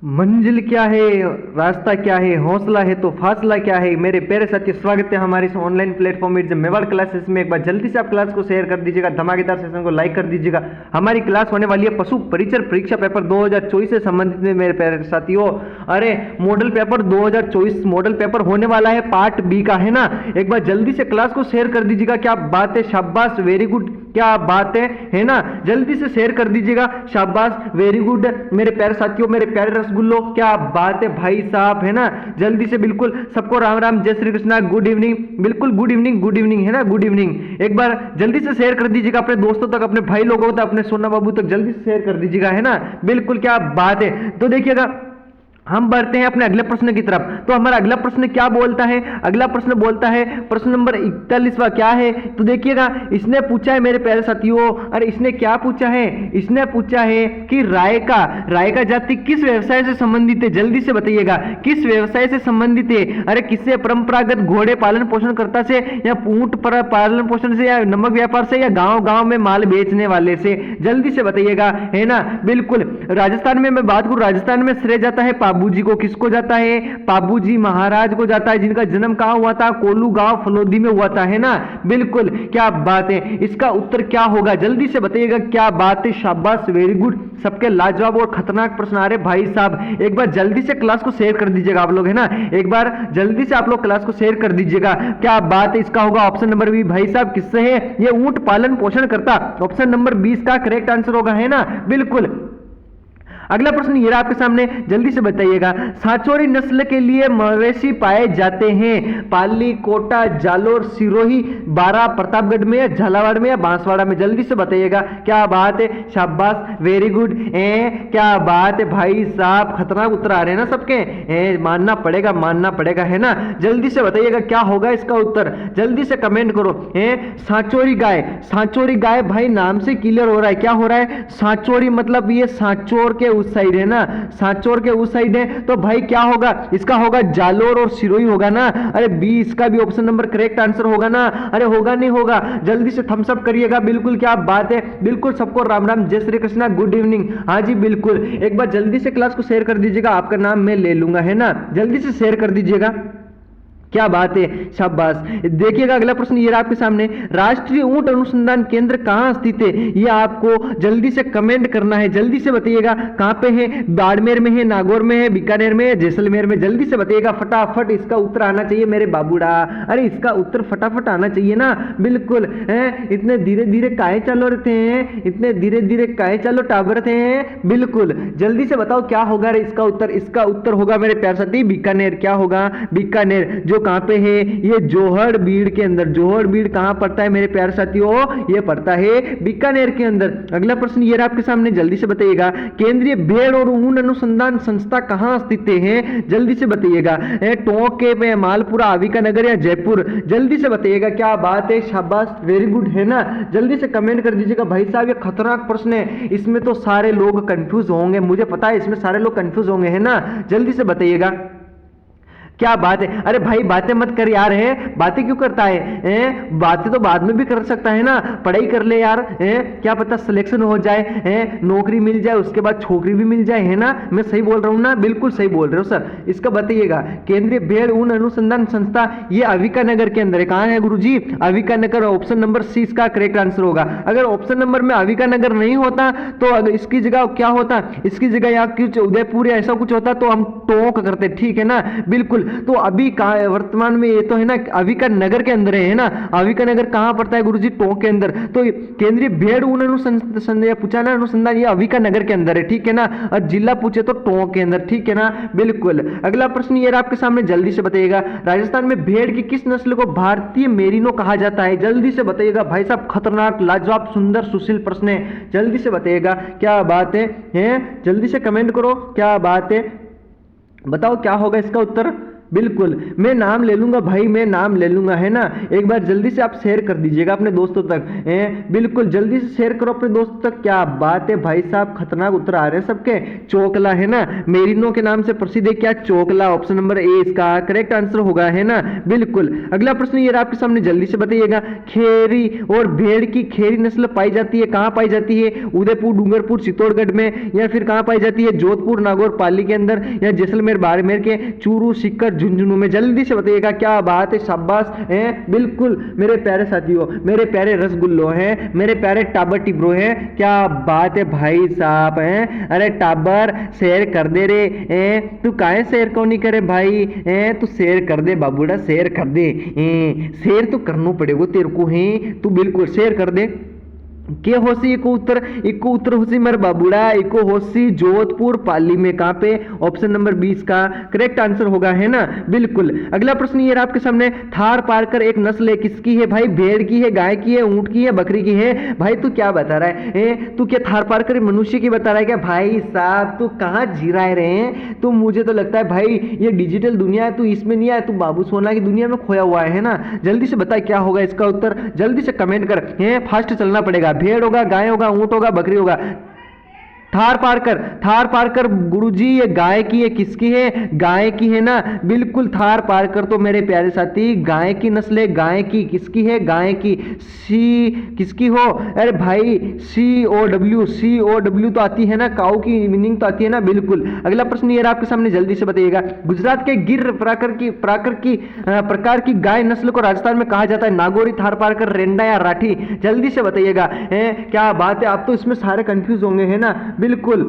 मंजिल क्या है, रास्ता क्या है, हौसला है तो फासला क्या है। मेरे प्यारे साथी, स्वागत है हमारे इस ऑनलाइन प्लेटफॉर्म में मेवाड़ क्लासेस में। एक बार जल्दी से आप क्लास को शेयर कर दीजिएगा, धमाकेदार सेशन को लाइक कर दीजिएगा। हमारी क्लास होने वाली है पशु परिचर परीक्षा पेपर 2024 से संबंधित में मेरे प्यारे साथियों। अरे मॉडल पेपर 2024 मॉडल पेपर होने वाला है, पार्ट बी का है ना। एक बार जल्दी से क्लास को शेयर कर दीजिएगा। क्या बात है, शाबाश, वेरी गुड, क्या बात है ना। जल्दी से शेयर कर दीजिएगा, शाबाश, वेरी गुड मेरे प्यारे साथियों, मेरे प्यारे रसगुल्लो, क्या बात है भाई साहब, है ना। जल्दी से बिल्कुल सबको राम राम, जय श्री कृष्णा, गुड इवनिंग, बिल्कुल गुड इवनिंग, गुड इवनिंग, है ना, गुड इवनिंग। एक बार जल्दी से शेयर कर दीजिएगा अपने दोस्तों तक, अपने भाई लोगों तक, अपने सोना बाबू तक जल्दी से शेयर कर दीजिएगा, है ना, बिल्कुल, क्या बात है। तो देखिएगा, हम बढ़ते हैं अपने अगले प्रश्न की तरफ। तो हमारा अगला प्रश्न क्या बोलता है, अगला प्रश्न बोलता है, प्रश्न नंबर 41वां क्या है। तो देखिएगा, इसने पूछा है मेरे प्यारे साथियों, अरे इसने क्या पूछा है, इसने पूछा है कि रायका जाति किस व्यवसाय से संबंधित है। जल्दी से बताइएगा, किस व्यवसाय से संबंधित है। अरे किससे, परंपरागत घोड़े पालन पोषण करता से, या ऊंट पालन पोषण से, या नमक व्यापार से, या गांव गांव में माल बेचने वाले से। जल्दी से बताइएगा, है ना, बिल्कुल। राजस्थान में मैं बात करूं, राजस्थान में श्रेय जाता है पाबूजी को। किसको जाता है, पाबूजी महाराज को जाता है, जिनका जन्म कहां हुआ था, कोलू गांव फलोदी में हुआ था, है ना, बिल्कुल, क्या बात है। इसका उत्तर क्या होगा, जल्दी से बताइएगा, क्या बात है, शाबाश, वेरी गुड, सबके लाजवाब और खतरनाक प्रश्न आ रहे भाई साहब। एक बार जल्दी से क्लास को शेयर कर दीजिएगा आप लोग, है ना, एक बार जल्दी से आप लोग क्लास को शेयर कर दीजिएगा। क्या बात है, इसका होगा ऑप्शन नंबर बी भाई साहब। किससे है, ये ऊंट पालन पोषण करता, ऑप्शन नंबर 20 का करेक्ट आंसर होगा, है ना, बिल्कुल। अगला प्रश्न ये रहा आपके सामने, जल्दी से बताइएगा। सांचौरी नस्ल के लिए मवेशी पाए जाते हैं पाली, कोटा, जालोर, सिरोही, बारा, प्रतापगढ़ में, या झालावाड़ में, या बांसवाड़ा में। जल्दी से बताइएगा, क्या बात है, शाबाश, वेरी गुड, क्या बात है भाई साहब, खतरनाक उत्तर आ रहे हैं ना सबके, मानना पड़ेगा, मानना पड़ेगा, है ना। जल्दी से बताइएगा क्या होगा इसका उत्तर, जल्दी से कमेंट करो। सांचौरी गाय, सांचौरी गाय भाई नाम से क्लियर हो रहा है, क्या हो रहा है, सांचौरी मतलब ये सांचौर के उस साइड है ना, सांचौर के उस साइड है। तो भाई क्या होगा, इसका होगा जालोर और सिरोही होगा ना। अरे बी इसका भी ऑप्शन नंबर करेक्ट आंसर होगा ना। अरे होगा नहीं होगा, जल्दी से थम्स अप करिएगा, बिल्कुल, क्या बात है, बिल्कुल, सबको राम राम, जय श्री कृष्णा, गुड इवनिंग। हाँ जी बिल्कुल, एक बार जल्दी से क्लास को शेयर कर दीजिएगा, आपका नाम मैं ले लूंगा, है ना, जल्दी से शेयर कर दीजिएगा, क्या बात है, शाबाश। देखिएगा अगला प्रश्न ये रहा आपके सामने, राष्ट्रीय ऊंट अनुसंधान केंद्र कहां स्थित है। ये आपको जल्दी से कमेंट करना है, जल्दी से बताइएगा कहां पे है, बाड़मेर में है, नागौर में है, बीकानेर में है, जैसलमेर में। जल्दी से बताइएगा, फटाफट इसका उत्तर आना चाहिए मेरे बाबूड़ा। अरे इसका उत्तर फटाफट आना चाहिए ना, बिल्कुल, है। इतने धीरे धीरे काहे चलो रहते हैं, इतने धीरे धीरे काहे चलो टाबरते हैं, बिल्कुल, जल्दी से बताओ क्या होगा रे इसका उत्तर। इसका उत्तर होगा मेरे प्यार साथी बीकानेर। क्या होगा, बीकानेर, जो कहां पे है, ये जोहड़ बीड़ के अंदर। जोहड़ बीड़ कहां पड़ता है मेरे प्यारे साथियों, ये पड़ता है बीकानेर के अंदर। अगला प्रश्न ये रहा आपके सामने, जल्दी से बताइएगा, केंद्रीय भेड़ और ऊन अनुसंधान संस्था कहां स्थित है। जल्दी से बताइएगा, टोंक में, मालपुरा, अविका नगर, या जयपुर। जल्दी से बताइएगा, क्या बात है, शाबाश, वेरी गुड, है ना। जल्दी से कमेंट कर दीजिएगा भाई साहब, ये खतरनाक प्रश्न है, इसमें तो सारे लोग कंफ्यूज होंगे, मुझे पता है इसमें सारे लोग कंफ्यूज होंगे, है ना। जल्दी से बताइएगा, क्या बात है। अरे भाई बातें मत कर यार, है, बातें क्यों करता है, बातें तो बाद में भी कर सकता है ना, पढ़ाई कर ले यार, क्या पता सिलेक्शन हो जाए, नौकरी मिल जाए, उसके बाद छोकरी भी मिल जाए, है ना। मैं सही बोल रहा हूं ना, बिल्कुल सही बोल रहे हो सर। इसका बताइएगा, केंद्रीय भेड़ ऊन अनुसंधान संस्था, ये अविका नगर के अंदर है। कहां है गुरुजी, अविका नगर, ऑप्शन नंबर सी इसका करेक्ट आंसर होगा। अगर ऑप्शन नंबर में अविका नगर नहीं होता तो अगर इसकी जगह क्या होता, इसकी जगह या कुछ उदयपुर या ऐसा कुछ होता तो हम टोंक करते, ठीक है ना, बिल्कुल। तो अभी वर्तमान में ये तो है ना अविका नगर के अंदर है ना। अविका नगर कहां पड़ता है गुरुजी, टोंक के अंदर। तो केंद्रीय भेड़ ऊन अनुसंधान पूछा ना, अनुसंधान, ये अविका नगर के अंदर है, ठीक है ना। और जिला पूछे तो टोंक के अंदर, ठीक है ना, बिल्कुल। अगला प्रश्न ये रहा आपके सामने, जल्दी से बताइएगा, राजस्थान में भेड़ की किस नस्ल को भारतीय मेरिनो कहा जाता है। जल्दी से बताइएगा भाई साहब, खतरनाक, लाजवाब, सुंदर, सुशील प्रश्न है, जल्दी से बताइएगा, क्या बात है, जल्दी से कमेंट करो, क्या बात है, बताओ क्या होगा इसका उत्तर, बिल्कुल मैं नाम ले लूंगा भाई, मैं नाम ले लूंगा, है ना। एक बार जल्दी से आप शेयर कर दीजिएगा अपने दोस्तों तक, बिल्कुल जल्दी से शेयर करो अपने दोस्तों तक। क्या बात है भाई साहब, खतरनाक उत्तर आ रहे हैं सबके। चोकला, है ना, मेरिनो के नाम से प्रसिद्ध है क्या? चोकला, ऑप्शन नंबर ए इसका करेक्ट आंसर होगा, है ना। बिल्कुल अगला प्रश्न ये आपके सामने, जल्दी से बताइएगा। खेरी और भेड़ की खेरी नस्ल पाई जाती है, कहां पाई जाती है? उदयपुर, डूंगरपुर, चित्तौड़गढ़ में, या फिर कहां पाई जाती है? जोधपुर, नागौर, पाली के अंदर, या जैसलमेर, बाड़मेर के चूरू, सीकर, झुंझुनू में। जल्दी से बताइएगा। क्या बात है, शाबाश है, बिल्कुल मेरे प्यारे साथियों, मेरे प्यारे रसगुल्लो हैं, मेरे प्यारे टाबर टिब्रो हैं। क्या बात है भाई साहब, हैं, अरे टाबर शेयर कर दे रे, तू काहे शेयर क्यों नहीं करे भाई? तू शेयर कर दे बाबूड़ा, शेयर कर दे, शेयर तो करना पड़ेगा तेरे को, है, तू बिल्कुल शेयर कर दे। के होसी इको उत्तर होसी मेरे बाबूड़ा, इको होसी जोधपुर, पाली में, कहां पे? ऑप्शन नंबर 20 का करेक्ट आंसर होगा, है ना। बिल्कुल अगला प्रश्न ये आपके सामने, थार पारकर एक नस्ल है, किसकी है भाई? भेड़ की है, गाय की है, ऊंट की है, बकरी की है? भाई तू क्या बता रहा है? तू क्या थार पारकर मनुष्य की बता रहा है क्या? भाई साहब तू कहां जी रहे हैं तू? मुझे तो लगता है भाई ये डिजिटल दुनिया है, तू इसमें नहीं आया, तू बाबू सोना की दुनिया में खोया हुआ है ना। जल्दी से बता क्या होगा इसका उत्तर, जल्दी से कमेंट कर, फास्ट चलना पड़ेगा। भेड़ होगा, गाय होगा, ऊंट होगा, बकरी होगा? थार पारकर गुरुजी ये गाय की है, किसकी है? गाय की है ना। बिल्कुल थार पारकर तो मेरे प्यारे साथी गाय की नस्ल है, गाय की, किसकी है? गाय की। सी किसकी हो? अरे भाई COW तो आती है ना, काऊ की मीनिंग तो आती है ना। बिल्कुल अगला प्रश्न ये आपके सामने, जल्दी से बताइएगा। गुजरात के गिर प्रकार की गाय नस्ल को राजस्थान में कहा जाता है? नागौरी, थार पारकर, रेंडा या राठी? जल्दी से बताइएगा। क्या बात है, आप तो इसमें सारे कंफ्यूज होंगे, है ना। बिल्कुल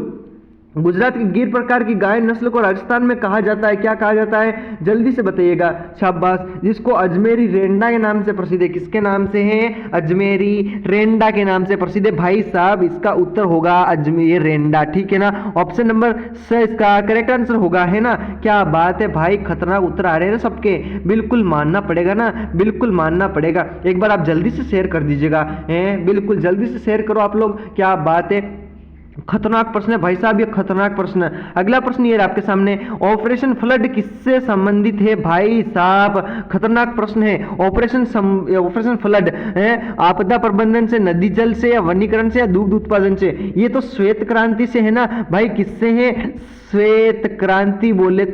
गुजरात की गिर प्रकार की गाय नस्ल को राजस्थान में कहा जाता है, क्या कहा जाता है? जल्दी से बताइएगा। शाबाश, जिसको अजमेरी रेंडा के नाम से प्रसिद्ध है। किसके नाम से है? अजमेरी रेंडा के नाम से प्रसिद्ध है। भाई साहब इसका उत्तर होगा अजमेरी रेंडा, ठीक है ना। ऑप्शन नंबर से इसका करेक्ट आंसर होगा, है ना। क्या बात है भाई, खतरनाक उत्तर आ रहे हैं ना सबके। बिल्कुल मानना पड़ेगा ना, बिल्कुल मानना पड़ेगा। एक बार आप जल्दी से शेयर कर दीजिएगा, बिल्कुल जल्दी से शेयर करो आप लोग। क्या बात है, खतरनाक प्रश्न है भाई साहब, ये खतरनाक प्रश्न है। अगला प्रश्न ये आपके सामने, ऑपरेशन फ्लड किससे संबंधित है? भाई साहब खतरनाक प्रश्न है। ऑपरेशन फ्लड है आपदा प्रबंधन से, नदी जल से, या वनीकरण से, या दुग्ध उत्पादन से? ये तो श्वेत क्रांति से है ना भाई। किससे है? श्वेत क्रांति बोले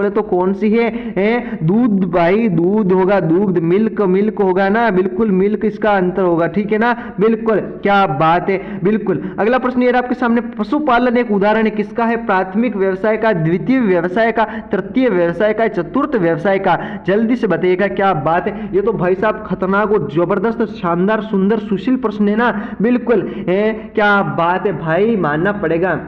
तो कौन सी है? दूध भाई, दूध होगा, दूध, मिल्क होगा ना। बिल्कुल मिल्क इसका आंसर होगा, ठीक है ना। बिल्कुल क्या बात है। बिल्कुल अगला प्रश्न ये आपके सामने, पशुपालन एक उदाहरण है, किसका है? प्राथमिक व्यवसाय का, द्वितीय व्यवसाय का, तृतीय व्यवसाय का, चतुर्थ व्यवसाय का? जल्दी से बताइएगा। क्या बात है, ये तो भाई साहब खतरनाक और जबरदस्त, शानदार, सुंदर, सुशील प्रश्न है ना। बिल्कुल क्या बात है भाई, मानना पड़ेगा।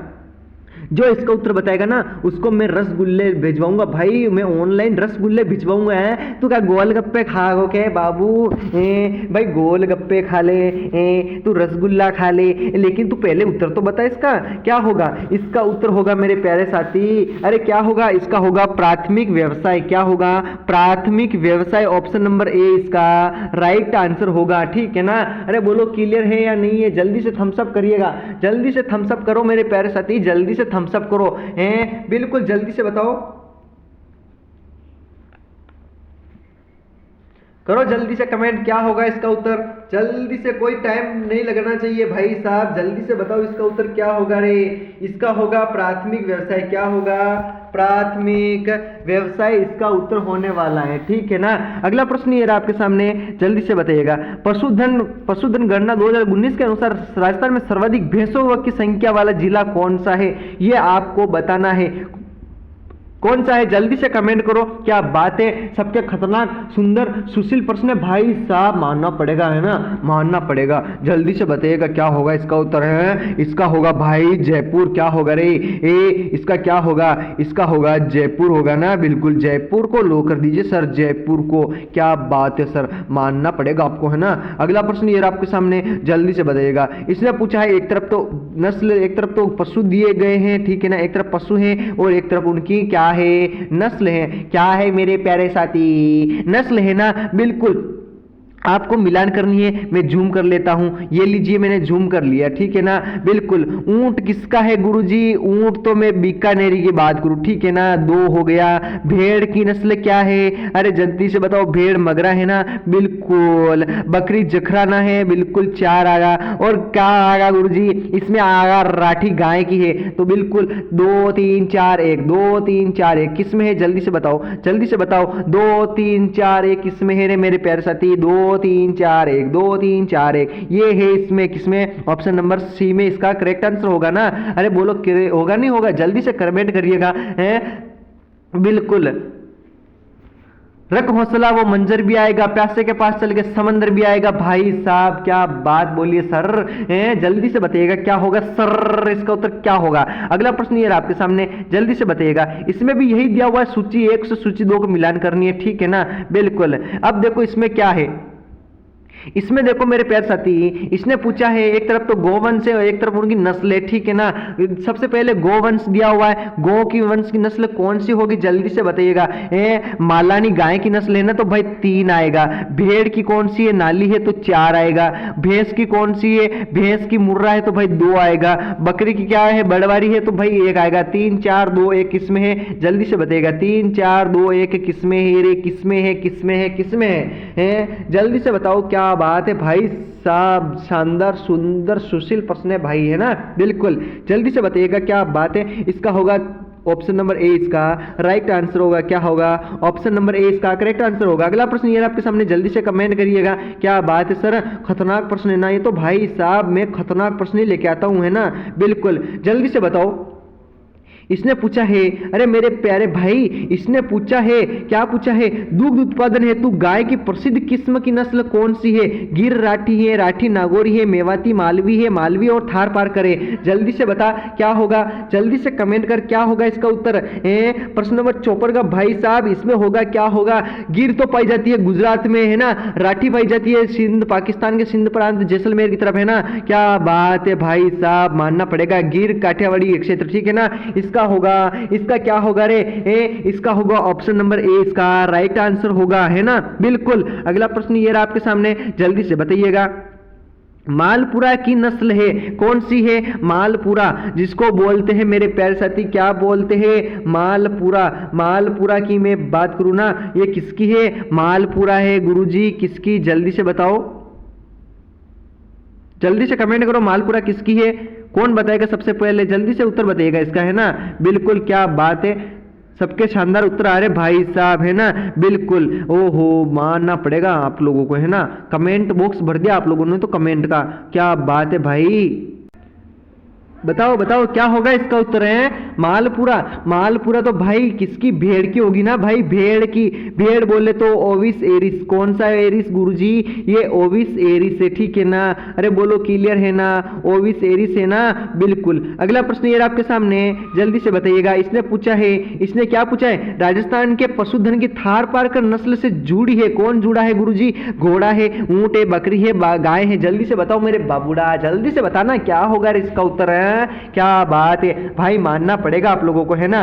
जो इसका उत्तर बताएगा ना उसको मैं रसगुल्ले भिजवाऊंगा भाई, मैं ऑनलाइन रसगुल्ले भिजवाऊंगा। है तू क्या गोलगप्पे खाओ के बाबू? भाई गोलगप्पे खा ले, तू रसगुल्ला खा ले, लेकिन तू पहले उत्तर तो बता इसका क्या होगा। इसका उत्तर होगा मेरे प्यारे साथी, अरे क्या होगा? इसका होगा प्राथमिक व्यवसाय। क्या होगा? प्राथमिक व्यवसाय। ऑप्शन नंबर ए इसका राइट आंसर होगा, ठीक है ना। अरे बोलो क्लियर है या नहीं है? जल्दी से थम्स अप करिएगा, जल्दी से थम्स अप करो मेरे प्यारे साथी, जल्दी से थम्स अप करो, बिल्कुल जल्दी से बताओ, करो जल्दी से कमेंट, क्या होगा इसका उत्तर? जल्दी से, कोई टाइम नहीं लगना चाहिए भाई साहब, जल्दी से बताओ इसका उत्तर क्या होगा रे। इसका होगा प्राथमिक व्यवसाय। क्या होगा? प्राथमिक व्यवसाय इसका उत्तर होने वाला है, ठीक है ना। अगला प्रश्न ये रहा आपके सामने, जल्दी से बताइएगा। पशुधन गणना 2019 के अनुसार राजस्थान में सर्वाधिक भैंसों की संख्या वाला जिला कौन सा है? ये आपको बताना है। कौन सा है? जल्दी से कमेंट करो। क्या बात है, सबके खतरनाक, सुंदर, सुशील प्रश्न है भाई साहब, मानना पड़ेगा, है ना, मानना पड़ेगा। जल्दी से बताइएगा क्या होगा इसका उत्तर। है इसका होगा भाई जयपुर। क्या होगा रे? इसका क्या होगा? इसका होगा जयपुर होगा ना। बिल्कुल जयपुर को लो कर दीजिए सर, जयपुर को। क्या बात है सर, मानना पड़ेगा आपको, है ना। अगला प्रश्न ये आपके सामने, जल्दी से बताइएगा। इसने पूछा है, एक तरफ तो नस्ल, एक तरफ तो पशु दिए गए हैं, ठीक है ना, एक तरफ पशु हैं और एक तरफ उनकी क्या है? नस्ल है। क्या है मेरे प्यारे साथी? नस्ल है ना। बिल्कुल आपको मिलान करनी है, मैं जूम कर लेता हूं। ये लीजिए मैंने जूम कर लिया, ठीक है ना। बिल्कुल। ऊंट किसका है गुरुजी? ऊंट तो मैं बीकानेरी की बात करूं, ठीक है ना, 2 हो गया। भेड़ की नस्ल क्या है? अरे जल्दी से बताओ, भेड़ मगरा है ना, बिल्कुल। बकरी जखराना है, बिल्कुल 4 आगा। और क्या आगा गुरुजी? इसमें आगा राठी गाय की है, तो बिल्कुल 2 3 4 1, 2 3 4 1 किस में है? जल्दी से बताओ, जल्दी से बताओ। 2 3 4 1 किस में है रे मेरे प्यारे साथी? 2 3 4 1, 2 3 4 1, ये है इसमें, किसमें? ऑप्शन नंबर सी में इसका करेक्ट आंसर होगा ना। अरे बोलो होगा नहीं होगा? जल्दी से कमेंट करिएगा, हैं? बिल्कुल। रख हौसला, वो मंजर भी आएगा, प्यासे के पास चल के समंदर भी आएगा। भाई साहब क्या बात बोलिए सर, जल्दी से बताइएगा क्या होगा सर, इसका उत्तर क्या होगा? अगला प्रश्न ये आपके सामने, जल्दी से बताइएगा। इसमें भी यही दिया हुआ है, सूची 1 से सूची 2 को मिलान करनी है, ठीक है ना। बिल्कुल। अब देखो इसमें क्या है, इसमें देखो मेरे प्यारे साथी, इसने पूछा है एक तरफ तो गोवंश है और एक तरफ उनकी नस्ल है, ठीक है ना। सबसे पहले गोवंश दिया हुआ है, गौ की वंश की नस्ल कौन सी होगी? जल्दी से बताइएगा। मालानी गाय की नस्ल है ना, तो भाई 3 आएगा। भेड़ की कौन सी है? नाली है, तो 4 आएगा। भैंस की कौन सी है? भैंस की मुर्रा है, तो भाई 2 आएगा। बकरी की क्या है? बड़वारी है, तो भाई 1 आएगा। 3 4 2 1 किसमें है? जल्दी से बताइएगा। 3 4 2 1 किसमें है रे? किसमें है? किसमें है? किसमें है? जल्दी से बताओ क्या बात है भाई साहब, शानदार सुंदर सुशील प्रश्न है भाई, है ना। बिल्कुल। जल्दी से बताइएगा क्या बात है। इसका होगा ऑप्शन नंबर ए, इसका राइट आंसर होगा। क्या होगा? ऑप्शन नंबर ए इसका करेक्ट आंसर होगा। अगला प्रश्न ये आपके सामने, जल्दी से कमेंट करिएगा क्या बात है सर। खतरनाक प्रश्न है ना ये तो, भाई साहब मैं खतरनाक प्रश्न ही लेके आता हूं, है ना। बिल्कुल। जल्दी से बताओ। इसने पूछा है, अरे मेरे प्यारे भाई, इसने पूछा है, क्या पूछा है? दुग्ध उत्पादन हेतु गाय की प्रसिद्ध किस्म की नस्ल कौन सी है? गिर राठी है, राठी नागौरी है, मेवाती मालवी है, मालवी और थार पार करे। जल्दी से बता क्या होगा, जल्दी से कमेंट कर क्या होगा इसका उत्तर। प्रश्न नंबर 54 का भाई साहब, इसमें होगा क्या होगा? गिर तो पाई जाती है गुजरात में, है ना। राठी पाई जाती है सिंध, पाकिस्तान के सिंध प्रांत जैसलमेर की तरफ, है ना। क्या बात है भाई साहब, मानना पड़ेगा, गिर काठियावाड़ी क्षेत्र, ठीक है ना। इसका होगा, इसका क्या होगा रे? इसका होगा ऑप्शन नंबर ए, इसका राइट आंसर होगा, है ना। बिल्कुल। अगला प्रश्न ये रहा आपके सामने, जल्दी से बताइएगा। मालपुरा की नस्ल है, कौन सी है? मालपुरा, जिसको बोलते हैं मेरे प्यारे साथी, क्या बोलते हैं? मालपुरा। मालपुरा की मैं बात करूं ना, ये किसकी है? मालपुरा है गुरुजी, किसकी? जल्दी से बताओ, जल्दी से कमेंट करो, मालपुरा किसकी है? कौन बताएगा सबसे पहले? जल्दी से उत्तर बताइएगा इसका, है ना। बिल्कुल। क्या बात है, सबके शानदार उत्तर आ रहे भाई साहब, है ना। बिल्कुल। ओहो, मानना पड़ेगा आप लोगों को, है ना। कमेंट बॉक्स भर दिया आप लोगों ने तो कमेंट का, क्या बात है भाई। बताओ बताओ क्या होगा इसका उत्तर? है मालपुरा। मालपुरा तो भाई किसकी? भेड़ की होगी ना भाई, भेड़ की। भेड़ बोले तो ओविस एरिस। कौन सा एरिस गुरुजी? ये ओविस एरिस है, ठीक है ना। अरे बोलो क्लियर है ना, ओविस एरिस है ना। बिल्कुल। अगला प्रश्न ये आपके सामने, जल्दी से बताइएगा। इसने पूछा है, इसने क्या पूछा है? राजस्थान के पशुधन की थार पारकर नस्ल से जुड़ी है, कौन जुड़ा है गुरुजी? घोड़ा है, ऊंट है, बकरी है, गाय है। जल्दी से बताओ मेरे बाबूड़ा, जल्दी से बताना क्या होगा इसका उत्तर। है क्या बात है भाई, मानना पड़ेगा आप लोगों को, है ना।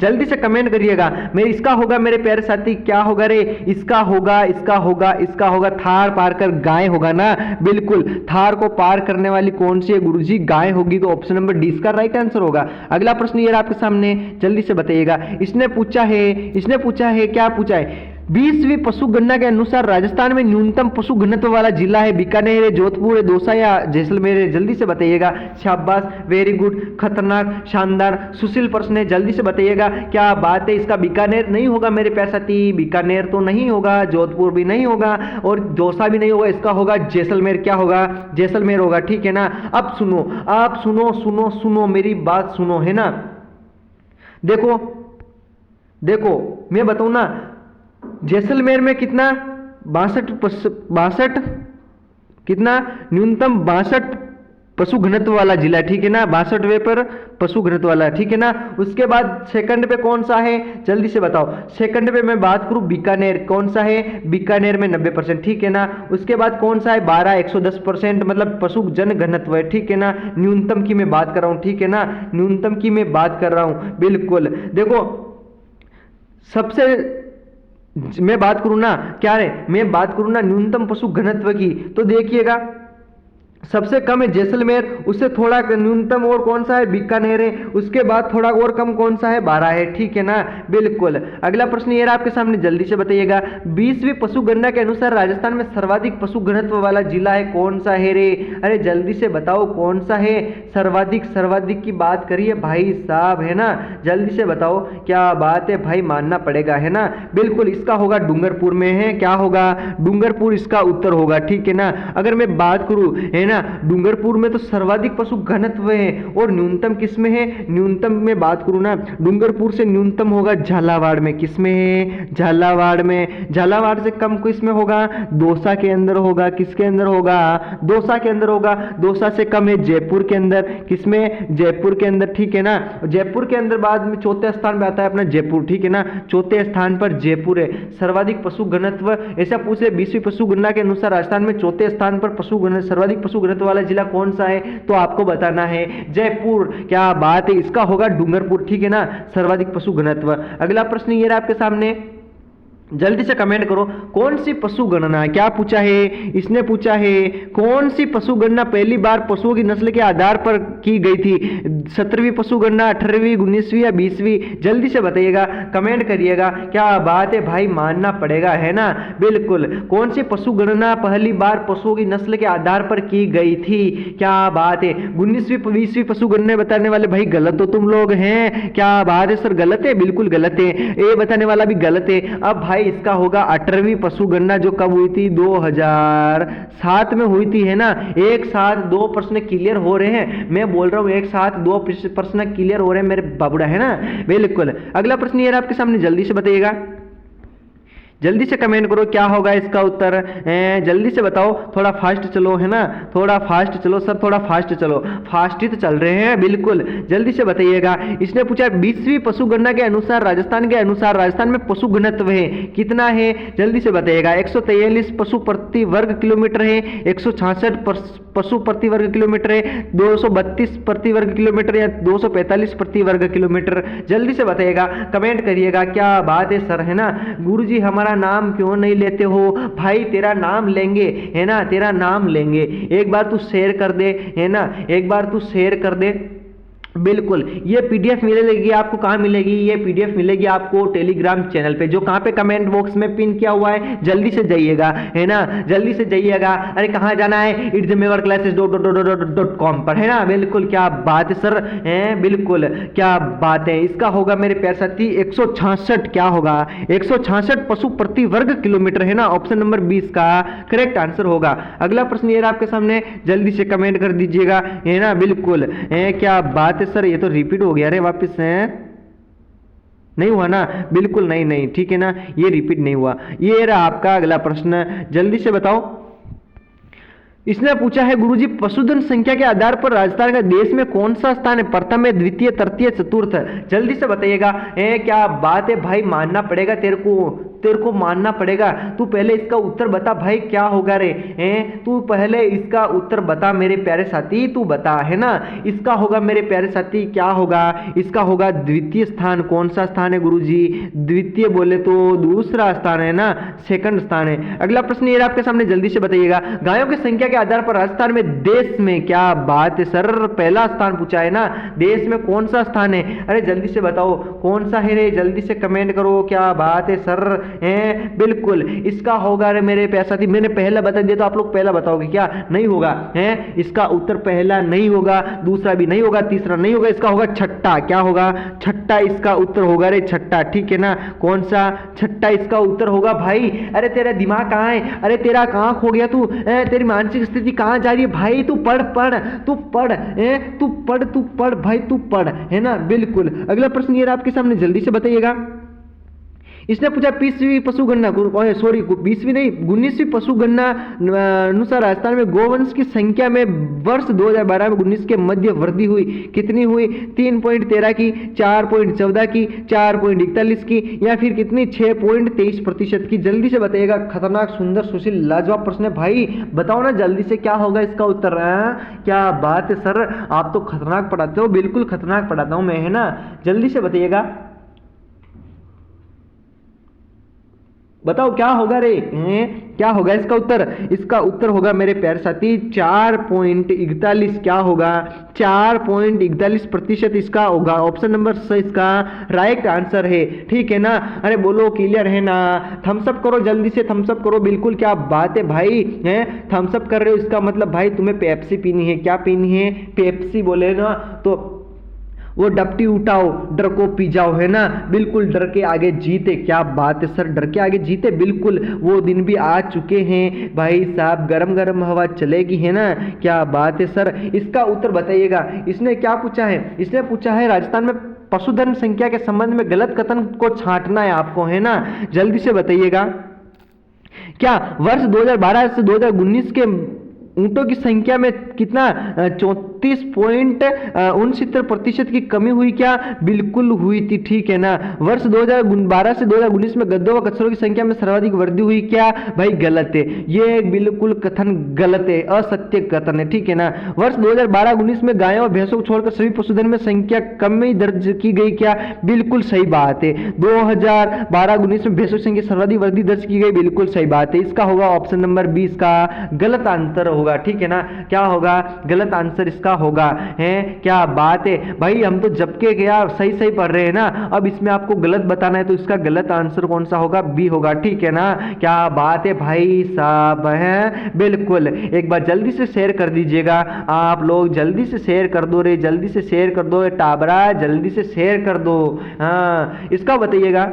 जल्दी से कमेंट करिएगा। मेरे इसका होगा मेरे प्यारे साथी, क्या होगा रे? इसका होगा, इसका होगा, इसका होगा, थार पार कर गाय होगा ना। बिल्कुल। थार को पार करने वाली कौन सी है गुरुजी? गाय होगी, तो ऑप्शन नंबर डी इसका राइट आंसर होगा। अगला प्रश्न ये आपके सामने, जल्दी से बताइएगा। इसने पूछा है, क्या पूछा है? 20वीं पशु गणना के अनुसार राजस्थान में न्यूनतम पशु घनत्व वाला जिला है बीकानेर है, जोधपुर है, दौसा या जैसलमेर है। जल्दी से बताइएगा। शाबाश, वेरी गुड, खतरनाक, शानदार, सुशील प्रश्न है। जल्दी से बताइएगा क्या बात है। इसका बीकानेर नहीं होगा मेरे प्यारे साथी, बीकानेर तो नहीं होगा, जोधपुर भी नहीं होगा और दौसा भी नहीं होगा। इसका होगा जैसलमेर। क्या होगा? जैसलमेर होगा, ठीक है ना। अब सुनो, आप सुनो सुनो सुनो, मेरी बात सुनो, है ना। देखो देखो, मैं बताऊं ना, जैसलमेर में कितना? 62 कितना? न्यूनतम 62 पशु घनत्व वाला जिला, ठीक है ना। 62वें पर पशु घनत्व वाला, ठीक है ना। उसके बाद सेकंड पे कौन सा है? जल्दी से बताओ। सेकंड पे मैं बात करूं, बीकानेर। कौन सा है? बीकानेर में 90%, ठीक है ना। उसके बाद कौन सा है? 12 110%, मतलब पशु जन घनत्व है, ठीक है ना। न्यूनतम की मैं बात कर रहा हूं, ठीक है ना। न्यूनतम की मैं बात कर रहा हूं। बिल्कुल। देखो, सबसे मैं बात करूं ना, क्या है, मैं बात करूं ना न्यूनतम पशु घनत्व की, तो देखिएगा सबसे कम है जैसलमेर, उससे थोड़ा न्यूनतम और कौन सा है, बीकानेर है, उसके बाद थोड़ा और कम कौन सा है, 12 है, ठीक है ना, बिल्कुल। अगला प्रश्न ये रहा आपके सामने, जल्दी से बताइएगा, 20वीं पशु गणना के अनुसार राजस्थान में सर्वाधिक पशु घनत्व वाला जिला है कौन सा है रे? अरे जल्दी से बताओ कौन सा है, सर्वाधिक सर्वाधिक की बात करिए भाई साहब, है ना, जल्दी से बताओ, क्या बात है भाई, मानना पड़ेगा, है ना, बिल्कुल इसका होगा डूंगरपुर में है, क्या होगा, डूंगरपुर इसका उत्तर होगा, ठीक है ना। अगर मैं बात करूं, है ना, डूंगरपुर में तो सर्वाधिक पशु घनत्व है, और न्यूनतम किस में है, न्यूनतम में बात करूं ना, डूंगरपुर से न्यूनतम होगा झालावाड़ में, किस में है, झालावाड़ में, झालावाड़ से कम किस में होगा, दौसा के अंदर होगा, किसके अंदर होगा, दौसा के अंदर होगा, दौसा से कम है जयपुर के अंदर, किसमें, जयपुर के अंदर, ठीक है ना, जयपुर के अंदर बाद में चौथे स्थान पे आता है अपना जयपुर, ठीक है ना, चौथे स्थान पर जयपुर है, सर्वाधिक पशु घनत्व, ऐसा पूछे 20वीं पशु गणना के अनुसार राजस्थान में चौथे स्थान पर पशु घनत्व, सर्वाधिक पशु घनत्व वाला जिला कौन सा है, तो आपको बताना है जयपुर, क्या बात है, इसका होगा डूंगरपुर, ठीक है ना, सर्वाधिक पशु घनत्व। अगला प्रश्न ये रहा आपके सामने, जल्दी से कमेंट करो, कौन सी पशु गणना, क्या पूछा है, इसने पूछा है कौन सी पशु गणना पहली बार पशुओं की नस्ल के आधार पर की गई थी, 17वीं पशु गणना, 18वीं, 19वीं या 20वीं, जल्दी से बताइएगा, कमेंट करिएगा, क्या बात है भाई, मानना पड़ेगा, है ना, बिल्कुल, कौन सी पशु गणना पहली बार पशुओं की नस्ल के आधार पर की गई थी, क्या बात है, 19वीं 20वीं पशु गणना बताने वाले भाई गलत हो तुम लोग हैं, क्या बात है सर, गलत है, बिल्कुल गलत है, ये बताने वाला भी गलत है। अब भाई इसका होगा 18वीं पशु गणना, जो कब हुई थी, 2007 में हुई थी, है ना, एक साथ दो प्रश्न क्लियर हो रहे हैं, मैं बोल रहा हूं एक साथ दो प्रश्न क्लियर हो रहे हैं मेरे बाबूड़ा, है ना, बिल्कुल। अगला प्रश्न ये रहा आपके सामने, जल्दी से बताइएगा, जल्दी से कमेंट करो क्या होगा इसका उत्तर, जल्दी से बताओ, थोड़ा फास्ट चलो, है ना, थोड़ा फास्ट चलो सर, थोड़ा फास्ट चलो, फास्ट ही तो चल रहे हैं, बिल्कुल जल्दी से बताइएगा। इसने पूछा 20वीं पशु गणना के अनुसार राजस्थान में पशु घनत्व है कितना है, जल्दी से बताइएगा, 143 पशु प्रति वर्ग किलोमीटर है, 166 पशु प्रति वर्ग किलोमीटर है, 232 प्रति वर्ग किलोमीटर या 245 प्रति वर्ग किलोमीटर, जल्दी से बताइएगा, कमेंट करिएगा, क्या बात है सर, है ना, गुरुजी हमारा नाम क्यों नहीं लेते हो भाई, तेरा नाम लेंगे, है ना, तेरा नाम लेंगे, एक बार तू शेयर कर दे, है ना, एक बार तू शेयर कर दे, बिल्कुल। ये पीडीएफ मिलेगी आपको, कहाँ मिलेगी, ये पीडीएफ मिलेगी आपको टेलीग्राम चैनल पे, जो कहाँ पे, कमेंट बॉक्स में पिन किया हुआ है, जल्दी से जाइएगा, है ना, जल्दी से जाइएगा। अरे कहाँ जाना है, itsmevarclasses.com पर, है ना, बिल्कुल, क्या बात है सर, है, बिल्कुल क्या बात है, इसका होगा मेरे प्यारे साथी 166, क्या होगा, 166 पशु प्रति वर्ग किलोमीटर, है ना, ऑप्शन नंबर 20 का करेक्ट आंसर होगा। अगला प्रश्न ये रहा आपके सामने, जल्दी से कमेंट कर दीजिएगा, है ना, बिल्कुल, है, क्या बात सर, ये तो रिपीट हो गया रे वापस, है, नहीं हुआ ना, बिल्कुल नहीं नहीं, ठीक है ना, ये रिपीट नहीं हुआ। ये रहा आपका अगला प्रश्न, जल्दी से बताओ, इसने पूछा है गुरुजी पशुधन संख्या के आधार पर राजस्थान का देश में कौन सा स्थान है, प्रथम है, द्वितीय, तृतीय, चतुर्थ, जल्दी से बताइएगा, क्या बात है भाई, मानना पड़ेगा तेरे को मानना पड़ेगा, तू पहले इसका उत्तर बता भाई, क्या होगा रे, तू पहले इसका उत्तर बता मेरे प्यारे साथी, तू बता, है ना, इसका होगा मेरे प्यारे साथी, क्या होगा, इसका होगा द्वितीय स्थान, कौन सा स्थान है गुरुजी, द्वितीय बोले तो दूसरा स्थान है ना, सेकंड स्थान है। अगला प्रश्न ये आपके सामने, जल्दी से बताइएगा, गायों की संख्या के आधार पर राजस्थान में देश में, क्या बात है सर, पहला स्थान पूछा है ना, देश में कौन सा स्थान है, अरे जल्दी से बताओ कौन सा है रे, जल्दी से कमेंट करो, क्या बात है सर, है, बिल्कुल इसका होगा रे मेरे प्यारे साथी, मैंने पहला बता दिया तो आप लोग पहला बताओगे क्या, नहीं होगा, है, इसका उत्तर पहला नहीं होगा, दूसरा भी नहीं होगा, तीसरा नहीं होगा, इसका होगा छठा, क्या होगा, छठा इसका उत्तर होगा रे, छठा, ठीक है ना, कौन सा, छठा इसका उत्तर होगा भाई। अरे तेरा दिमाग कहाँ है, अरे तेरा कहाँ खो गया तू, तेरी मानसिक स्थिति कहाँ जा रही है भाई, तू पढ़ पढ़, तू पढ़, तू पढ़, तू पढ़ भाई, तू पढ़, है ना, बिल्कुल। अगला प्रश्न ये आपके सामने, जल्दी से बताइएगा, इसने पूछा 20वीं पशु गणना, सॉरी 20वीं नहीं, 19वीं पशु गणना अनुसार राजस्थान में गोवंश की संख्या में वर्ष 2012 में 19 के मध्य वृद्धि हुई, कितनी हुई, 3.13 की, 4.14 की, 4.41 की, या फिर कितनी, 6.23% की, जल्दी से बताइएगा। खतरनाक, सुंदर, सुशील, लाजवाब प्रश्न है भाई, बताओ ना जल्दी से क्या होगा इसका उत्तर, क्या बात है सर, आप तो खतरनाक पढ़ाते हो, बिल्कुल खतरनाक पढ़ाता हूं मैं, है ना, जल्दी से बताइएगा। बताओ क्या होगा रे, क्या होगा इसका उत्तर? इसका उत्तर होगा मेरे प्यारे साथी 4.41। क्या होगा? 4.41% इसका होगा। ऑप्शन नंबर सी इसका राइट आंसर है, ठीक है ना? अरे बोलो क्लियर है ना? थम्स अप करो, जल्दी से थम्स अप करो। बिल्कुल, क्या बात है भाई, हैं थम्स अप कर रहे हो, इसका मतलब भाई तुम्हें पेप्सी पीनी है। क्या पीनी है? पेप्सी बोले ना तो वो डपटी उठाओ, डर को पी जाओ, है ना? बिल्कुल, डर के आगे जीते। क्या बात है सर, डर के आगे जीते। बिल्कुल, वो दिन भी आ चुके हैं भाई साहब, गरम गरम हवा चलेगी, है ना? क्या बात है सर। इसका उत्तर बताइएगा। इसने क्या पूछा है? इसने पूछा है राजस्थान में पशुधन संख्या के संबंध में गलत कथन को छांटना है आपको, है ना? जल्दी से बताइएगा। क्या वर्ष 2012 से 2019 के ऊंटों की संख्या में कितना 34.69% की कमी हुई? क्या बिल्कुल हुई थी, ठीक है ना? वर्ष 2012 से 2019 में गद्दों व कचरों की संख्या में सर्वाधिक वृद्धि हुई? क्या भाई गलत है, ये बिल्कुल कथन गलत है, असत्य कथन है, ठीक है ना? वर्ष 2012-19 में गायों और भैंसों को छोड़कर सभी पशुधन में संख्या कमी दर्ज की गई? क्या बिल्कुल सही बात है। 2012-19 में भैंसों की संख्या सर्वाधिक वृद्धि दर्ज की गई, बिल्कुल सही बात है। इसका होगा ऑप्शन नंबर 20 का गलत आंसर होगा, ठीक है ना? क्या होगा? गलत आंसर इसका होगा, है? क्या बात है भाई, हम तो जबके क्या सही सही पढ़ रहे हैं ना, अब इसमें आपको गलत बताना है तो इसका गलत आंसर कौन सा होगा? बी होगा, ठीक है ना? क्या बात है भाई साहब, है बिल्कुल। एक बार जल्दी से शेयर कर दीजिएगा आप लोग, जल्दी से शेयर कर दो रे, जल्दी से शेयर कर दो टाबरा, जल्दी से शेयर कर दो। हाँ, इसका बताइएगा।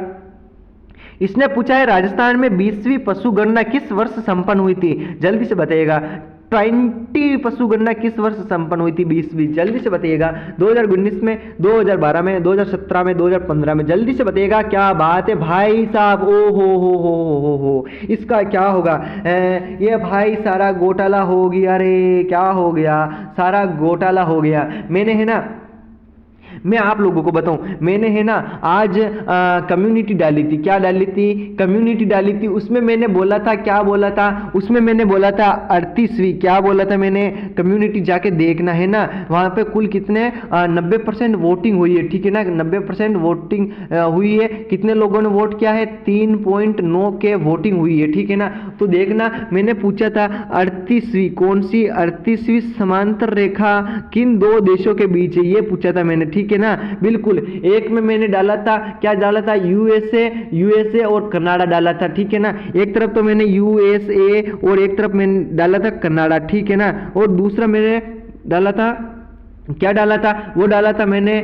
इसने पूछा है राजस्थान में 20वीं पशु गणना किस वर्ष संपन्न हुई थी? जल्दी से बताइएगा। 20 पशु गणना किस वर्ष संपन्न हुई थी? 20वीं, जल्दी से बताइएगा। 2019 में, 2012 में, 2017 में, 2015 में? जल्दी से बताइएगा। क्या बात है भाई साहब, ओ हो, इसका क्या होगा? ये भाई सारा घोटाला हो गया रे, क्या हो गया? सारा घोटाला हो गया। मैंने, है ना, मैं आप लोगों को बताऊं, मैंने, है ना, आज कम्युनिटी डाली थी। क्या डाली थी? कम्युनिटी डाली थी। उसमें मैंने बोला था, क्या बोला था? उसमें मैंने बोला था 38वीं। क्या बोला था मैंने? कम्युनिटी जाके देखना, है ना, वहां पे कुल कितने 90% वोटिंग हुई है, ठीक है ना? 90% वोटिंग हुई है। कितने लोगों ने वोट किया है? 3.9 के वोटिंग हुई है, ठीक है ना? तो देखना, मैंने पूछा था 38वीं कौन सी 38वीं समांतर रेखा किन दो देशों के बीच है, ये पूछा था मैंने, ठीक है ना? बिल्कुल, एक में मैंने डाला था, क्या डाला था? यूएसए और कनाडा डाला था, ठीक है ना? एक तरफ तो मैंने यूएसए और एक तरफ मैंने डाला था कनाडा, ठीक है ना? और दूसरा मैंने डाला था, क्या डाला था? वो डाला था मैंने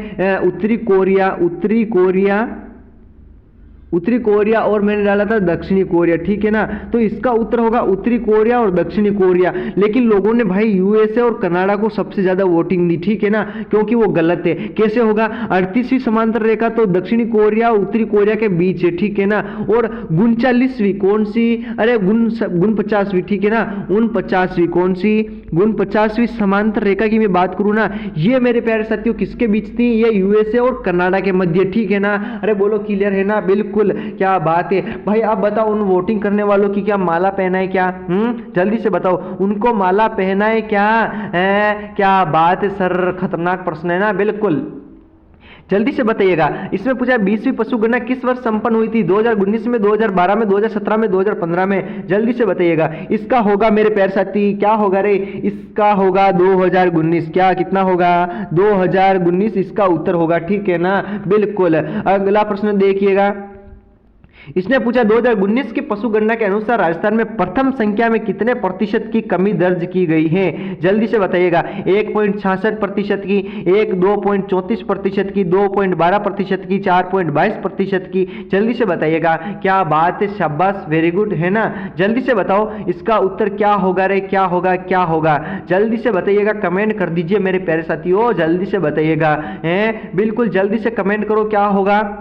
उत्तरी कोरिया और मैंने डाला था दक्षिणी कोरिया, ठीक है ना? तो इसका उत्तर होगा उत्तरी कोरिया और दक्षिणी कोरिया। लेकिन लोगों ने भाई यूएसए और कनाडा को सबसे ज्यादा वोटिंग दी, ठीक है ना? क्योंकि वो गलत है। कैसे होगा? 38वीं समांतर रेखा तो दक्षिणी कोरिया और उत्तरी कोरिया के बीच है, ठीक है ना? और 39वीं कौन सी? अरे 49वीं, ठीक है ना? 49वीं कौन सी? 49वीं समांतर रेखा की मैं बात करूं ना, ये मेरे प्यारे साथियों किसके बीच थी? ये यूएसए और कनाडा के मध्य, ठीक है ना? अरे बोलो क्लियर है ना? बिल्कुल, क्या बात है भाई। आप बताओ, उन वोटिंग करने वालों की क्या माला पहना है क्या? जल्दी से बताओ, उनको माला पहना है क्या? क्या बात है सर, खतरनाक प्रश्न है ना? बिल्कुल, जल्दी से बताइएगा। इसमें पूछा 20वीं पशु गणना किस वर्ष संपन्न हुई थी? 2019 में, 2012 में, 2017 में, 2015 में? जल्दी से बताइएगा। इसका होगा मेरे प्यारे साथी, क्या होगा रे? इसका होगा 2019। क्या कितना होगा? 2019 इसका उत्तर होगा, ठीक है ना? बिल्कुल। अगला प्रश्न देखिएगा। इसने पूछा 2019 की पशु गणना के अनुसार राजस्थान में प्रथम संख्या में कितने प्रतिशत की कमी दर्ज की गई है? जल्दी से बताइएगा। 1.66% की, 2.34% की, 2.12% की, 4.22% की? जल्दी से बताइएगा। क्या बात है, शाबाश, वेरी गुड, है ना? जल्दी से बताओ इसका उत्तर क्या होगा रे? क्या होगा? क्या होगा? जल्दी से बताइएगा, कमेंट कर दीजिए मेरे प्यारे साथियों, जल्दी से बताइएगा। बिल्कुल, जल्दी से कमेंट करो, क्या होगा?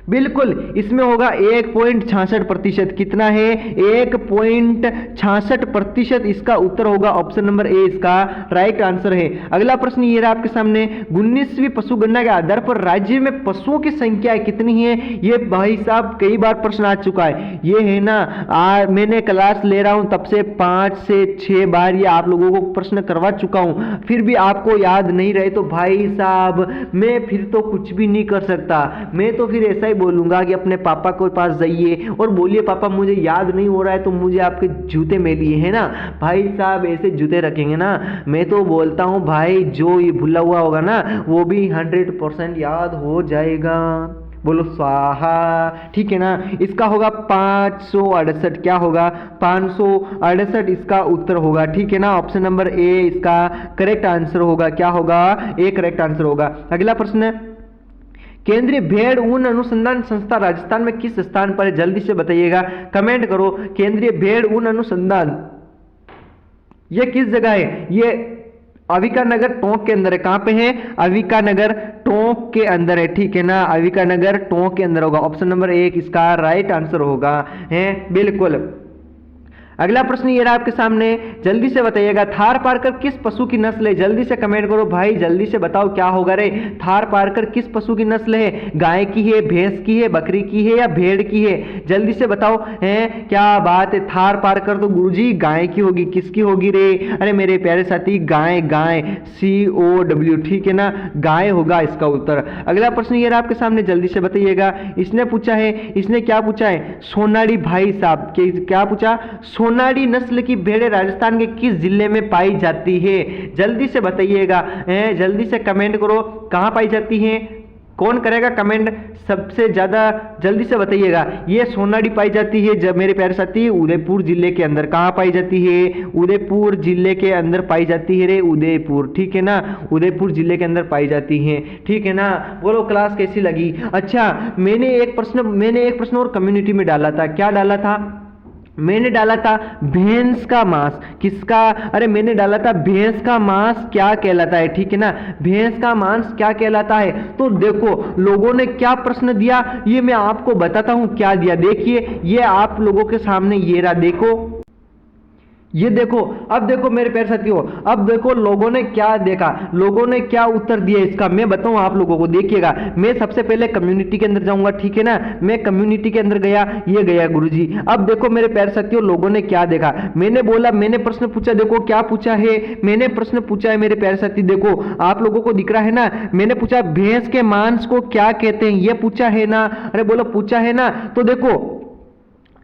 बिल्कुल, इसमें होगा 1.66%। कितना है? 1.66%। इसका उत्तर होगा ऑप्शन नंबर ए, इसका राइट आंसर है। अगला प्रश्न ये रहा आपके सामने। 19वीं पशु गणना के आधार पर राज्य में पशुओं की संख्या कितनी है? ये भाई साहब कई बार प्रश्न आ चुका है, ये है ना, मैंने क्लास ले रहा हूं तब से 5 से 6 बार ये आप लोगों को प्रश्न करवा चुका हूं, फिर भी आपको याद नहीं रहे तो भाई साहब मैं फिर तो कुछ भी नहीं कर सकता। मैं तो फिर ऐसा ही बोलूँगा कि अपने पापा के पास जाइए और बोलिए पापा मुझे याद नहीं हो रहा है तो मुझे आपके जूते में लिए है ना। भाई साहब ऐसे जूते रखेंगे ना, मैं तो बोलता हूँ भाई जो ये भूला हुआ होगा ना वो भी 100% याद हो जाएगा। बोलो स्वाहा। ठीक है ना, इसका होगा 568। क्या होगा? 568 इसका उत्तर होगा। ठीक है ना, ऑप्शन नंबर ए इसका करेक्ट आंसर होगा। क्या होगा? ए करेक्ट आंसर होगा। अगला प्रश्न है, केंद्रीय भेड़ ऊन अनुसंधान संस्था राजस्थान में किस स्थान पर है? जल्दी से बताइएगा, कमेंट करो। केंद्रीय भेड़ ऊन अनुसंधान ये किस जगह है? ये अविका नगर टोंक के अंदर है। कहां पे है? अविका नगर टोंक के अंदर है। ठीक है ना, अविका नगर टोंक के अंदर होगा। ऑप्शन नंबर 1 इसका राइट आंसर होगा, है बिल्कुल। अगला प्रश्न ये रहा आपके सामने, जल्दी से बताइएगा, थार पारकर किस पशु की नस्ल है? जल्दी से कमेंट करो भाई, जल्दी से बताओ क्या होगा रे। थार पारकर किस पशु की नस्ल है? गाय की है, भैंस की है, बकरी की है या भेड़ की है? जल्दी से बताओ। हैं क्या बात है, थार पारकर तो गुरुजी गाय की होगी। किसकी होगी रे? अरे मेरे प्यारे साथी गाय, गाय COW। ठीक है ना, गाय होगा इसका उत्तर। अगला प्रश्न ये रहा आपके सामने, जल्दी से बताइएगा। इसने पूछा है, इसने क्या पूछा है? सोनाड़ी भाई साहब क्या पूछा? सोनाड़ी नस्ल की भेड़ें राजस्थान के किस जिले में पाई जाती है? जल्दी से बताइएगा, जल्दी से कमेंट करो, कहां पाई जाती है? कौन करेगा कमेंट सबसे ज्यादा? जल्दी से बताइएगा। ये सोनाड़ी पाई जाती है जब मेरे प्यारे साथी उदयपुर जिले के अंदर। कहां पाई जाती है? उदयपुर जिले के अंदर पाई जाती है रे, उदयपुर। ठीक है ना, उदयपुर जिले के अंदर पाई जाती है। ठीक है ना, बोलो क्लास कैसी लगी? अच्छा, मैंने एक प्रश्न और कम्युनिटी में डाला था। क्या डाला था? मैंने डाला था भैंस का मांस किसका? अरे मैंने डाला था भैंस का मांस क्या कहलाता है। ठीक है ना, भैंस का मांस क्या कहलाता है? तो देखो लोगों ने क्या प्रश्न दिया, ये मैं आपको बताता हूं क्या दिया। देखिए ये आप लोगों के सामने ये रहा, देखो ये देखो। अब देखो मेरे प्यारे साथियों, अब देखो लोगों ने क्या देखा, लोगों ने क्या उत्तर दिया इसका, मैं बताऊं आप लोगों को। देखिएगा, मैं सबसे पहले कम्युनिटी के अंदर जाऊंगा। ठीक है ना, मैं कम्युनिटी के अंदर गया, ये गया गुरुजी। अब देखो मेरे प्यारे साथियों लोगों ने क्या देखा। मैंने बोला, मैंने प्रश्न पूछा, देखो क्या पूछा है, मैंने प्रश्न पूछा है मेरे प्यारे साथी। देखो आप लोगों को दिख रहा है ना, मैंने पूछा भैंस के मांस को क्या कहते हैं, ये पूछा है ना। अरे बोलो पूछा है ना। तो देखो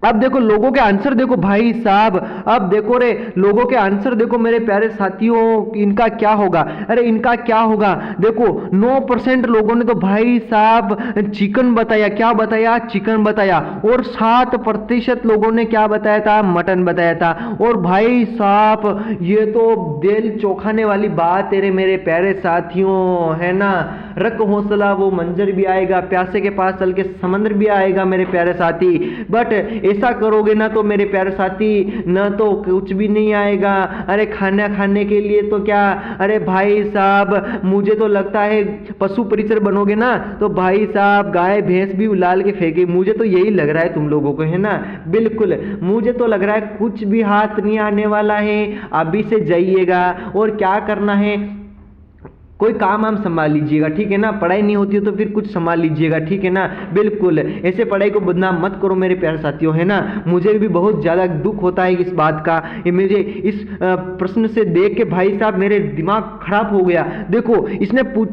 अब देखो लोगों के आंसर देखो भाई साहब, अब देखो रे लोगों के आंसर देखो मेरे प्यारे साथियों, इनका क्या होगा? अरे इनका क्या होगा? देखो 9% लोगों ने तो भाई साहब चिकन बताया। क्या बताया? चिकन बताया। और 7% लोगों ने क्या बताया था? मटन बताया था। और भाई साहब ये तो दिल चौंकाने वाली बात है रे मेरे प्यारे साथियों, है ना। रख हौसला वो मंजर भी आएगा, प्यासे के पास चल के समंदर भी आएगा मेरे प्यारे साथी। बट ऐसा करोगे ना तो मेरे प्यारे साथी ना तो कुछ भी नहीं आएगा। अरे खाना खाने के लिए तो क्या, अरे भाई साहब मुझे तो लगता है पशु परिचर बनोगे ना तो भाई साहब गाय भैंस भी उलाल के फेंके। मुझे तो यही लग रहा है तुम लोगों को, है ना। बिल्कुल मुझे तो लग रहा है कुछ भी हाथ नहीं आने वाला है। अभी से जाइएगा और क्या करना है, कोई काम आम संभाल लीजिएगा। ठीक है ना, पढ़ाई नहीं होती है तो फिर कुछ संभाल लीजिएगा। ठीक है ना, बिल्कुल ऐसे पढ़ाई को बदनाम मत करो मेरे प्यारे साथियों, है ना। मुझे भी बहुत ज़्यादा दुख होता है इस बात का। ये मुझे इस प्रश्न से देख के भाई साहब मेरे दिमाग खराब हो गया। देखो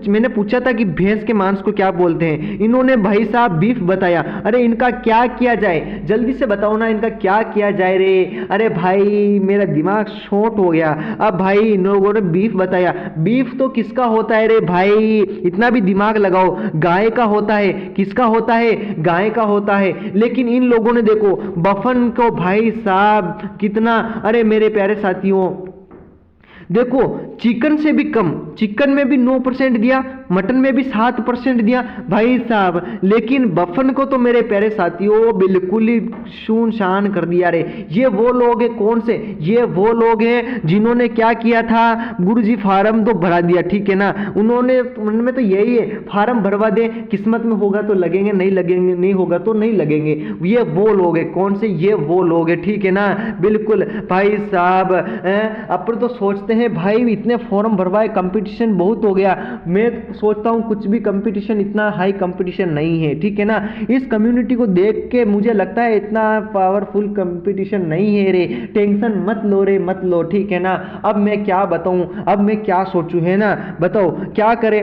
मैंने पूछा था कि भैंस के मांस को क्या बोलते हैं, इन्होंने भाई साहब बीफ बताया। अरे इनका क्या किया जाए, जल्दी से बताओ ना, इनका क्या किया जाए रे। अरे भाई मेरा दिमाग शॉर्ट हो गया। अब भाई इन लोगों ने बीफ बताया, बीफ तो किसका होता है रे भाई, इतना भी दिमाग लगाओ। गाय का होता है। किसका होता है? गाय का होता है। लेकिन इन लोगों ने देखो बफन को भाई साहब कितना, अरे मेरे प्यारे साथियों देखो चिकन से भी कम, चिकन में भी 9% दिया, मटन में भी 7% दिया भाई साहब। लेकिन बफन को तो मेरे प्यारे साथियों बिल्कुल ही सुनसान कर दिया रे। ये वो लोग हैं, कौन से? ये वो लोग हैं जिन्होंने क्या किया था गुरुजी, फार्म तो भरा दिया। ठीक है ना, उन्होंने मन में तो यही है फार्म भरवा दे, किस्मत में होगा तो लगेंगे, नहीं लगेंगे, नहीं होगा तो नहीं लगेंगे। ये वो लोग हैं, कौन से? ये वो लोग हैं। ठीक है ना, बिल्कुल भाई साहब अपन तो सोचते हैं भाई इतने फॉर्म भरवाए, कंपटीशन बहुत हो गया। मैं सोचता हूं कुछ भी कंपटीशन इतना हाई कंपटीशन नहीं है। ठीक है ना, इस कम्युनिटी को देख के मुझे लगता है इतना पावरफुल कंपटीशन नहीं है रे। टेंशन मत लो रे, मत लो। ठीक है ना, अब मैं क्या बताऊं, अब मैं क्या सोचूं, है ना। बताओ क्या करे।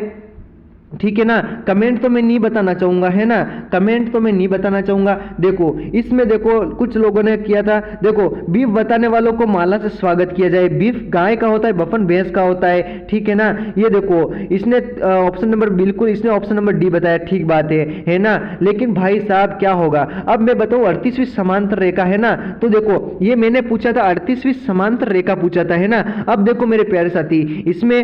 ठीक है ना। कमेंट तो मैं नहीं बताना चाहूँगा, है ना, कमेंट तो मैं नहीं बताना चाहूँगा। देखो इसमें देखो कुछ लोगों ने किया था, देखो बीफ बताने वालों को माला से स्वागत किया जाए, बीफ गाय का होता है, बफन भैंस का होता है, ठीक है ना। ये देखो इसने ऑप्शन नंबर, बिल्कुल इसने ऑप्शन नंबर डी बताया, ठीक बात है ना। लेकिन भाई साहब क्या होगा, अब मैं बताऊँ 38वीं समांतर रेखा है ना, तो देखो ये मैंने पूछा था 38वीं समांतर रेखा पूछा था, है ना। अब देखो मेरे प्यारे साथी, इसमें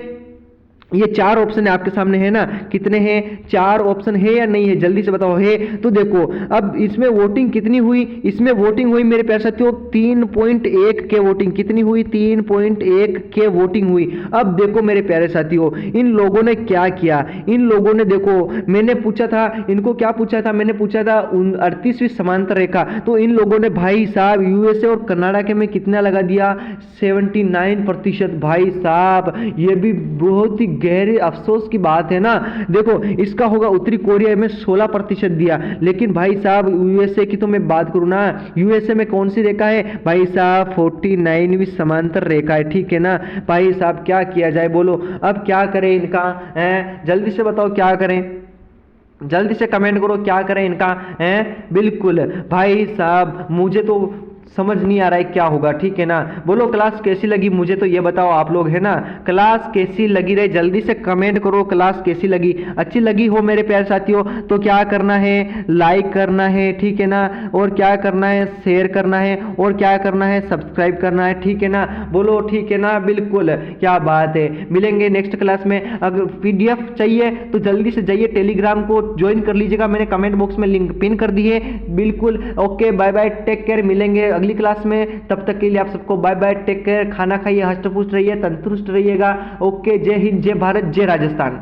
ये 4 ऑप्शन है आपके सामने, है ना, कितने हैं, 4 ऑप्शन है या नहीं है, जल्दी से बताओ है। तो देखो अब इसमें वोटिंग कितनी हुई, इसमें वोटिंग हुई मेरे प्यारे साथियों 3.1 के वोटिंग, कितनी हुई 3.1 के वोटिंग हुई। अब देखो मेरे प्यारे साथियों इन लोगों ने क्या किया, इन लोगों ने देखो मैंने पूछा था इनको, क्या पूछा था मैंने, पूछा था 38वीं समांतर रेखा, तो इन लोगों ने भाई साहब यूएसए और कनाडा में कितना लगा दिया, 79%। भाई साहब ये भी बहुत ही गहरे अफसोस की बात है ना। देखो इसका होगा उत्तरी कोरिया में 16% दिया, लेकिन भाई साहब यूएसए की तो मैं बात करूं ना, यूएसए में कौन सी रेखा है भाई साहब, 49वीं समांतर रेखा है, ठीक है ना। भाई साहब क्या किया जाए बोलो, अब क्या करें इनका, जल्दी से बताओ क्या करें, जल्दी से कमेंट करो क्या करें इनका, बिल्कुल भाई साहब मुझे तो समझ नहीं आ रहा है क्या होगा, ठीक है ना। बोलो क्लास कैसी लगी, मुझे तो ये बताओ आप लोग, है ना, क्लास कैसी लगी रहे, जल्दी से कमेंट करो क्लास कैसी लगी। अच्छी लगी हो मेरे प्यारे साथियों तो क्या करना है, लाइक करना है, ठीक है ना, और क्या करना है, शेयर करना है, और क्या करना है, सब्सक्राइब करना है, ठीक है ना। बोलो ठीक है ना, बिल्कुल क्या बात है। मिलेंगे नेक्स्ट क्लास में। अगर पीडीएफ चाहिए तो जल्दी से जाइए टेलीग्राम को ज्वाइन कर लीजिएगा, मैंने कमेंट बॉक्स में लिंक पिन कर दी है, बिल्कुल। Okay bye bye, take care, मिलेंगे अगली क्लास में, तब तक के लिए आप सबको बाय बाय, टेक केयर, खाना खाइए, हष्ट पुष्ट रहिए, तंदुरुस्त रहिएगा। ओके, जय हिंद, जय भारत, जय राजस्थान।